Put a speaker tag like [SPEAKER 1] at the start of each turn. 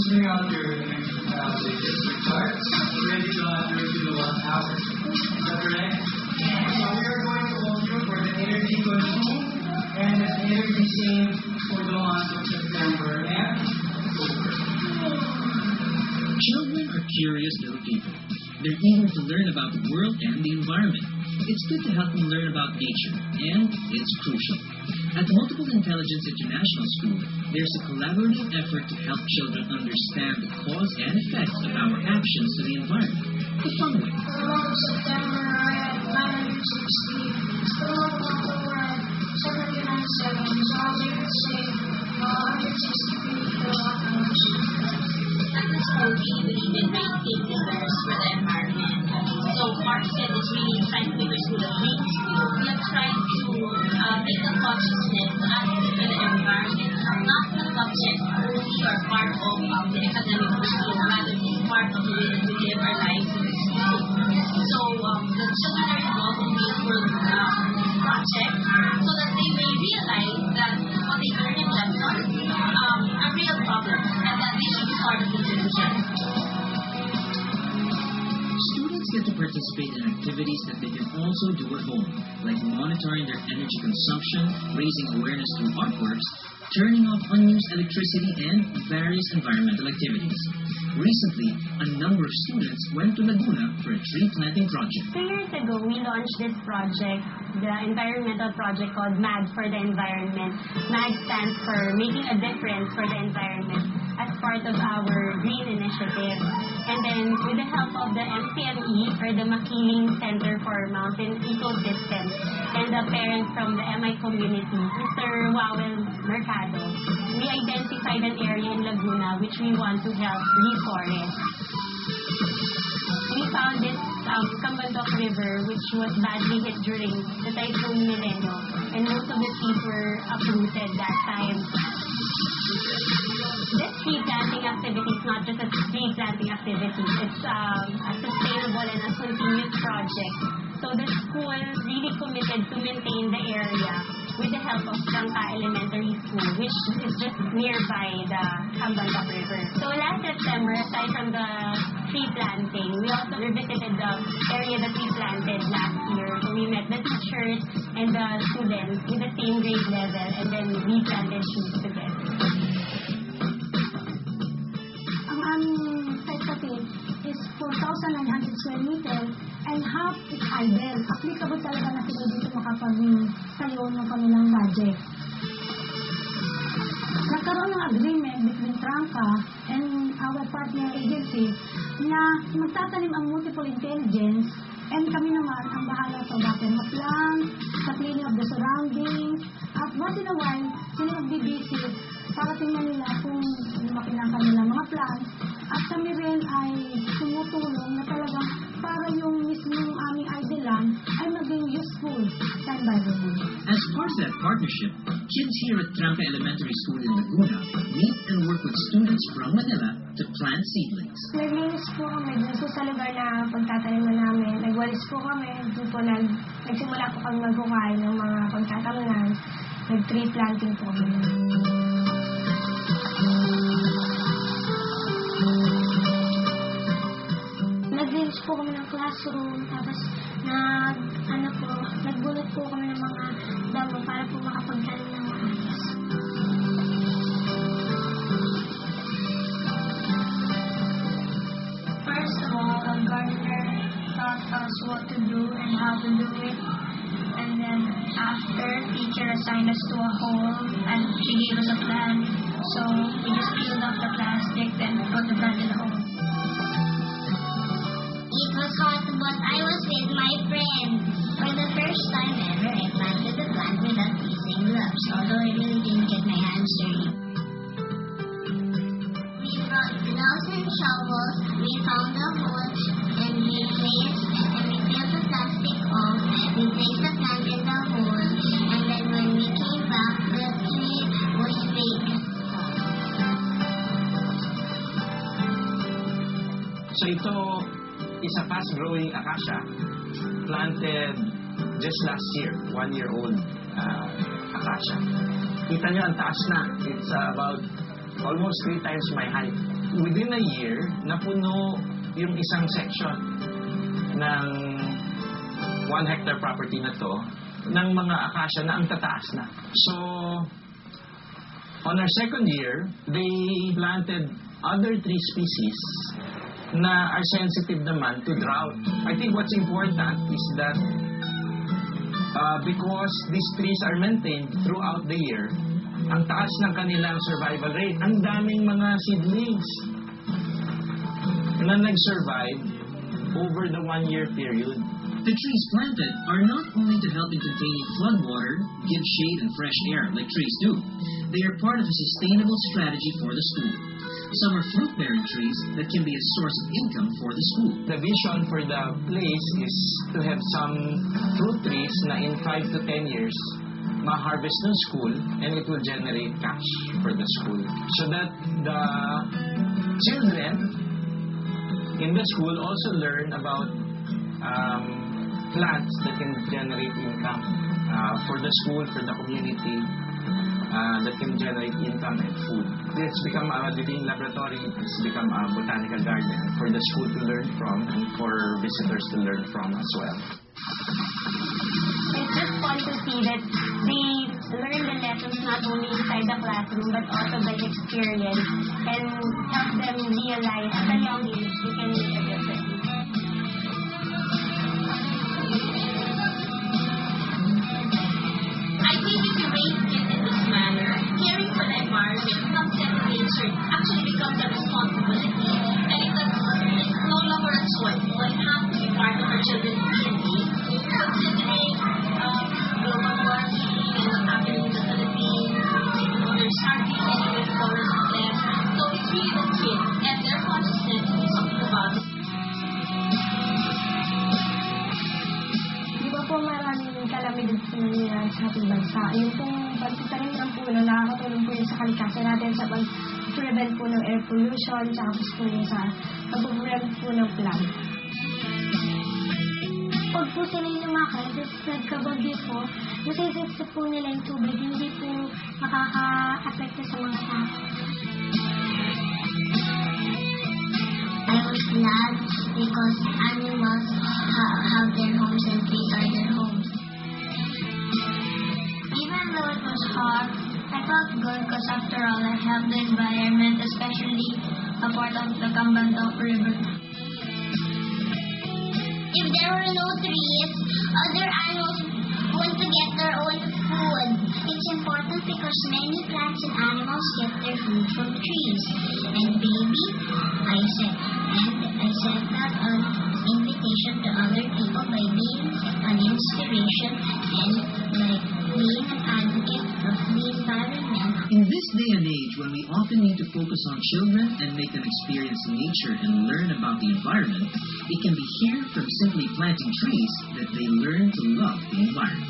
[SPEAKER 1] bring out your district charts. Ready to enter kilowatt hours. Is that correct? So we are going to hold you for the energy consumed and the energy saved for the month of September and October.
[SPEAKER 2] Children are curious little people. They're eager to learn about the world and the environment. It's good to help them learn about nature, and it's crucial. At Multiple Intelligence International School, there's a collaborative effort to help children understand the cause and effects of our actions to the environment the fun way.
[SPEAKER 3] September at 9:60, still up on the world, 79 seconds, all you can say, 160 kilowatt hours.
[SPEAKER 4] At the school, we believe in raising leaders for the environment. So Market is really trying to make our school a green school. We are trying to make the consciousness for the environment not the subject only or part of the academic curriculum, rather it's part of the way that we live our lives in the school. So the children are involved in this project so that they may realize that what they learn in lessons are real problems and that they should be part of the solution.
[SPEAKER 2] Students get to participate in activities that they can also do at home, like monitoring their energy consumption, raising awareness through artworks, turning off unused electricity, and various environmental activities. Recently, a number of students went to Laguna for a tree planting project.
[SPEAKER 5] 2 years ago, we launched this project, the environmental project called MAG for the Environment. MAG stands for Making a Difference for the Environment as part of our Green Initiative. And then with the help of the MCME, or the Makiling Center for Mountain Ecosystems, and the parents from the MI community, Mr. Wawel Mercado, we identified an area in Laguna which we want to help reforest. We found this Cambandok River, which was badly hit during the Typhoon Milenio, and most of the trees were uprooted that time. This tree planting activity is not just a tree planting activity, it's a sustainable and a continuous project. So the school really committed to maintain the area with the help of Trangka Elementary School, which is just nearby the Cambandok River. So last September, aside from the tree planting, we also revisited the area that we planted last year. So we met the teachers and the students with the same grade level, and then we planted trees together.
[SPEAKER 3] Ang aming site kapit is 4,900 square meters and half is idle. Applicable talaga na sila dito makapag-tayo ng kanilang budget. Nagkaroon ng agreement between Trangka and our partner agency na magtatanim ang Multiple Intelligence, and kami naman ang bahala sa bottom-up lang, sa cleaning of the surroundings, at once in a while, sila magbibisit para tingnan nila kung lumaki na kanilang mga plants, at kami rin ay tumutulong na talagang para yung mismong aming idle land ay maging useful sa environment.
[SPEAKER 2] As part of that partnership, kids here at Trangka Elementary School in Laguna meet and work with students from Manila to plant seedlings.
[SPEAKER 3] Naglinis po kami dun sa lugar na pagtatanim namin. Nagwalis po kami. Doon po nagsimula po kami maghukay ng mga pagtataminan. Nag-tree planting po kami. Naglinis po kami ng classroom. Tapos nagbulot po kami ng mga damo para po makapagtanim ng mga ayos. First of all, a gardener taught us what to do and how to do it. And then after, teacher assigned us to a hole and she gave us a plant. So we just peeled off the plastic and put the plant in the hole.
[SPEAKER 4] It was hot, but I was with my friends. For the first time ever, I planted the plant without using gloves, although I really didn't get my hands dirty. We brought gloves and shovels, we found the hole, and we filled the plastic off, we placed the plant in the hole, and then when we came back, the tree was big.
[SPEAKER 6] So ito is a fast-growing acacia planted just last year, 1-year-old acacia. Kita nyo, ang taas na. It's about almost 3 times my height. Within a year, napuno yung isang section ng 1 hectare property na to ng mga acacia na ang tataas na. So, on our second year, they planted other tree species na are sensitive naman to drought. I think what's important is that because these trees are maintained throughout the year, ang taas ng kanilang survival rate. Ang daming mga seedlings na nag-survive over the 1-year period.
[SPEAKER 2] The trees planted are not only to help in containing floodwater, give shade and fresh air like trees do. They are part of a sustainable strategy for the school. Some are fruit-bearing trees that can be a source of income for the school.
[SPEAKER 6] The vision for the place is to have some fruit trees na in 5 to 10 years ma-harvest ng school and it will generate cash for the school. So that the children in the school also learn about plants that can generate income for the school, for the community, that can generate income and food. It's become a living laboratory. It's become a botanical garden for the school to learn from and for visitors to learn from as well.
[SPEAKER 5] It's just fun to see that they learn the lessons not only inside the classroom but also by experience and help them realize at a young age they can make a difference.
[SPEAKER 4] I think if you raise kids in this manner, caring for the environment, concept of nature actually becomes a responsibility, and it's no longer a choice, but it has to be part of our children's DNA. Considering global warming and what's happening in the Philippines, there's sharply with forest death. So it's really the kids and their consciousness to do something about it.
[SPEAKER 3] Di ba po maraming kalamidad sa nangyayari sa ating bansa? Yung pong pagtitanim ng puno, nakakatulong po yun sa kalikasan natin sa pag-prevent po ng air pollution, tapos po yun sa pag-prevent po ng plant.
[SPEAKER 7] Pag po sila lumakad, nagkabagyo po, masisipsip po nila yung tubig, hindi po makaka-apekto sa mga tao.
[SPEAKER 8] I was glad because animals have their homes and trees are their homes. Even though it was hot, I felt good because after all I helped the environment, especially a part of the Cambandok River. If there were no trees, other animals want to get their own food. It's important because many plants and animals get their food from trees. And baby, I said that an invitation to other people by being an inspiration and by being an advocate of the environment.
[SPEAKER 2] In this day and age, when we often need to focus on children and make them experience nature and learn about the environment, it can be here from simply planting trees that they learn to love the environment.